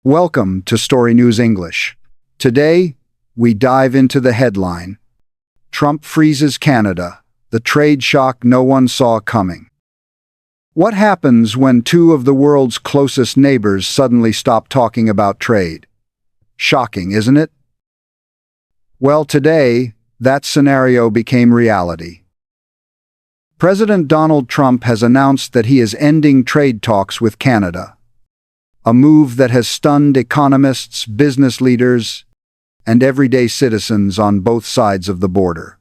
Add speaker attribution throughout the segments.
Speaker 1: Welcome to StoryNews English. Today, we dive into the headline: Trump freezes Canada, the trade shock no one saw coming. What happens when two of the world's closest neighbors suddenly stop talking about trade? Shocking, isn't it? Well, today, that scenario became reality. President Donald Trump has announced that he is ending trade talks with Canada, a move that has stunned economists, business leaders, and everyday citizens on both sides of the border.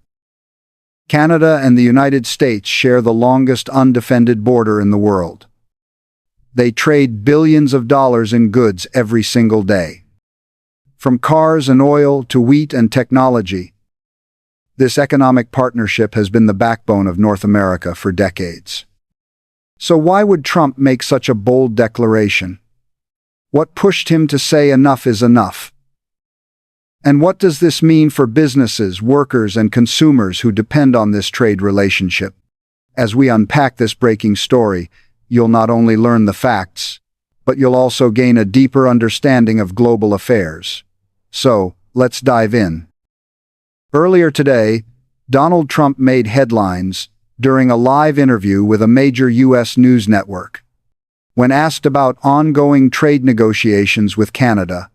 Speaker 1: Canada and the United States share the longest undefended border in the world. They trade billions of dollars in goods every single day. From cars and oil to wheat and technology, this economic partnership has been the backbone of North America for decades. So why would Trump make such a bold declaration? What pushed him to say enough is enough? And what does this mean for businesses, workers, and consumers who depend on this trade relationship? As we unpack this breaking story, you'll not only learn the facts, but you'll also gain a deeper understanding of global affairs. So, let's dive in. Earlier today, Donald Trump made headlines during a live interview with a major U.S. news network. When asked about ongoing trade negotiations with Canada,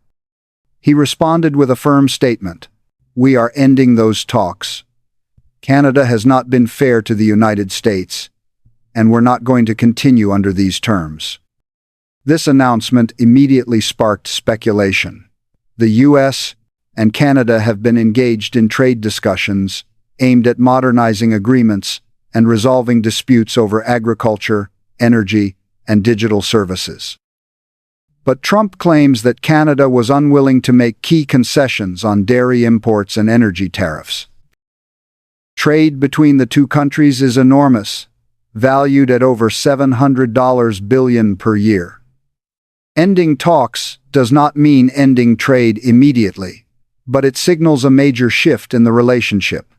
Speaker 1: he responded with a firm statement: "We are ending those talks. Canada has not been fair to the United States, and we're not going to continue under these terms." This announcement immediately sparked speculation. The U.S. and Canada have been engaged in trade discussions aimed at modernizing agreements and resolving disputes over agriculture, energy, and digital services. But Trump claims that Canada was unwilling to make key concessions on dairy imports and energy tariffs. Trade between the two countries is enormous, valued at over $700 billion per year. Ending talks does not mean ending trade immediately, but it signals a major shift in the relationship.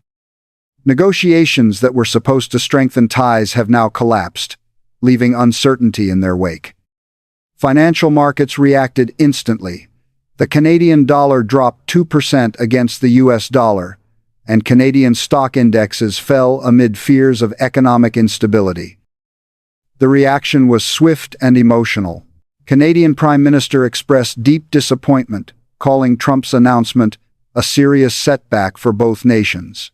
Speaker 1: Negotiations that were supposed to strengthen ties have now collapsed, leaving uncertainty in their wake. Financial markets reacted instantly. The Canadian dollar dropped 2% against the US dollar, and Canadian stock indexes fell amid fears of economic instability. The reaction was swift and emotional. Canadian Prime Minister expressed deep disappointment, calling Trump's announcement a serious setback for both nations.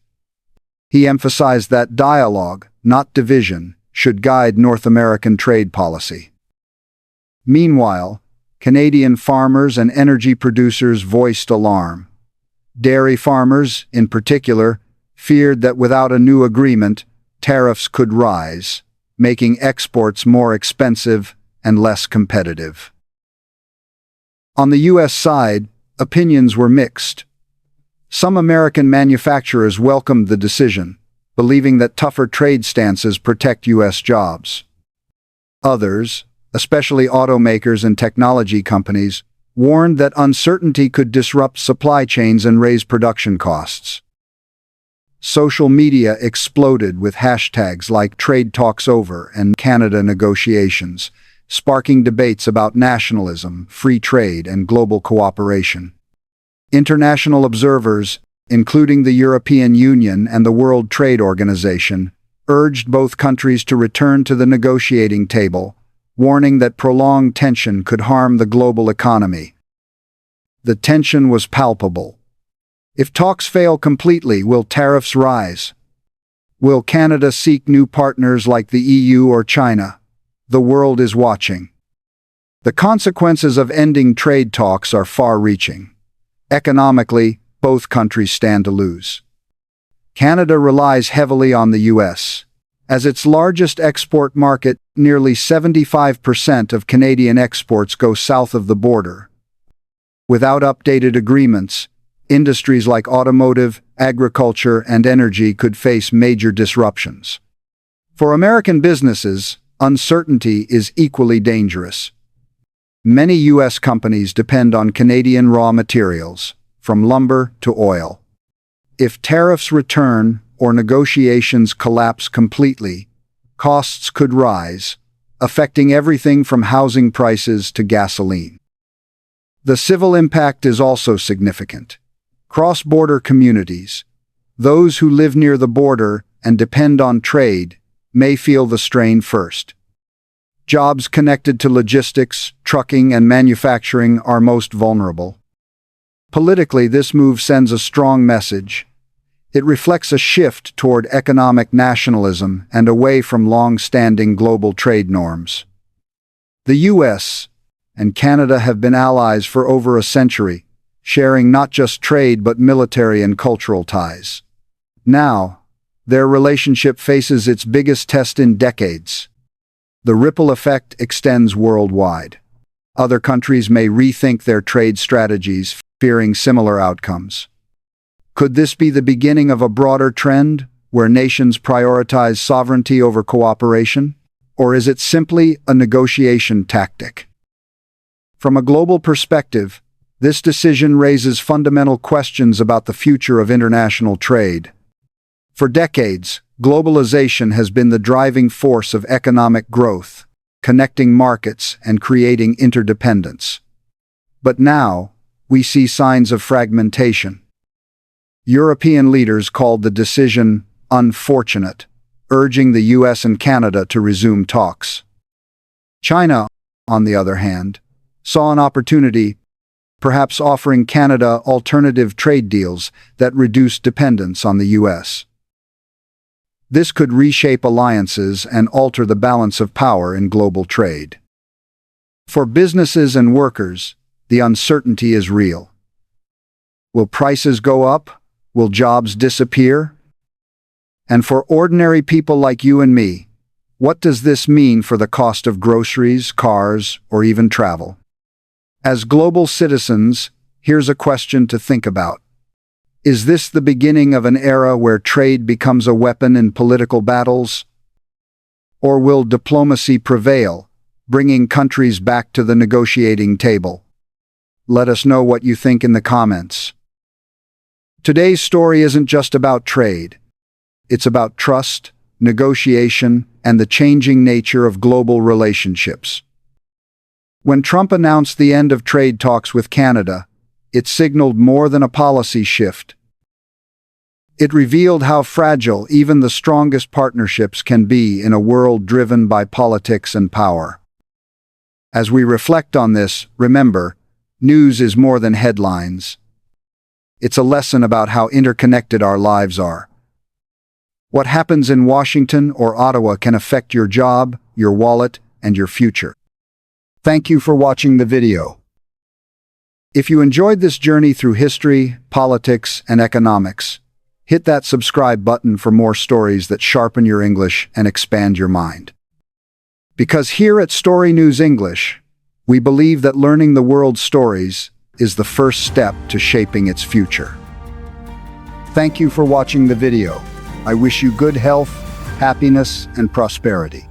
Speaker 1: He emphasized that dialogue, not division, should guide North American trade policy. Meanwhile, Canadian farmers and energy producers voiced alarm. Dairy farmers, in particular, feared that without a new agreement, tariffs could rise, making exports more expensive and less competitive. On the U.S. side, opinions were mixed. Some American manufacturers welcomed the decision, believing that tougher trade stances protect U.S. jobs. Others, especially automakers and technology companies, warned that uncertainty could disrupt supply chains and raise production costs. Social media exploded with hashtags like "Trade Talks Over" and "Canada Negotiations," sparking debates about nationalism, free trade, and global cooperation. International observers, including the European Union and the World Trade Organization, urged both countries to return to the negotiating table, warning that prolonged tension could harm the global economy. The tension was palpable. If talks fail completely, will tariffs rise? Will Canada seek new partners like the EU or China? The world is watching. The consequences of ending trade talks are far-reaching. Economically, both countries stand to lose. Canada relies heavily on the U.S. As its largest export market, nearly 75% of Canadian exports go south of the border. Without updated agreements, industries like automotive, agriculture, and energy could face major disruptions. For American businesses, uncertainty is equally dangerous. Many U.S. companies depend on Canadian raw materials, from lumber to oil. If tariffs return or negotiations collapse completely, costs could rise, affecting everything from housing prices to gasoline. The civil impact is also significant. Cross-border communities, those who live near the border and depend on trade, may feel the strain first. Jobs connected to logistics, trucking, and manufacturing are most vulnerable. Politically, this move sends a strong message. It reflects a shift toward economic nationalism and away from long-standing global trade norms. The U.S. and Canada have been allies for over a century, sharing not just trade but military and cultural ties. Now, their relationship faces its biggest test in decades. The ripple effect extends worldwide. Other countries may rethink their trade strategies, fearing similar outcomes. Could this be the beginning of a broader trend, where nations prioritize sovereignty over cooperation? Or is it simply a negotiation tactic? From a global perspective, this decision raises fundamental questions about the future of international trade. For decades, globalization has been the driving force of economic growth, connecting markets and creating interdependence. But now, we see signs of fragmentation. European leaders called the decision unfortunate, urging the US and Canada to resume talks. China, on the other hand, saw an opportunity, perhaps offering Canada alternative trade deals that reduce dependence on the US. This could reshape alliances and alter the balance of power in global trade. For businesses and workers, the uncertainty is real. Will prices go up? Will jobs disappear? And for ordinary people like you and me, what does this mean for the cost of groceries, cars, or even travel? As global citizens, here's a question to think about. Is this the beginning of an era where trade becomes a weapon in political battles? Or will diplomacy prevail, bringing countries back to the negotiating table? Let us know what you think in the comments. Today's story isn't just about trade. It's about trust, negotiation, and the changing nature of global relationships. When Trump announced the end of trade talks with Canada, it signaled more than a policy shift. It revealed how fragile even the strongest partnerships can be in a world driven by politics and power. As we reflect on this, remember, news is more than headlines. It's a lesson about how interconnected our lives are. What happens in Washington or Ottawa can affect your job, your wallet, and your future. Thank you for watching the video. If you enjoyed this journey through history, politics, and economics, hit that subscribe button for more stories that sharpen your English and expand your mind. Because here at StoryNews English, we believe that learning the world's stories is the first step to shaping its future. Thank you for watching the video. I wish you good health, happiness, and prosperity.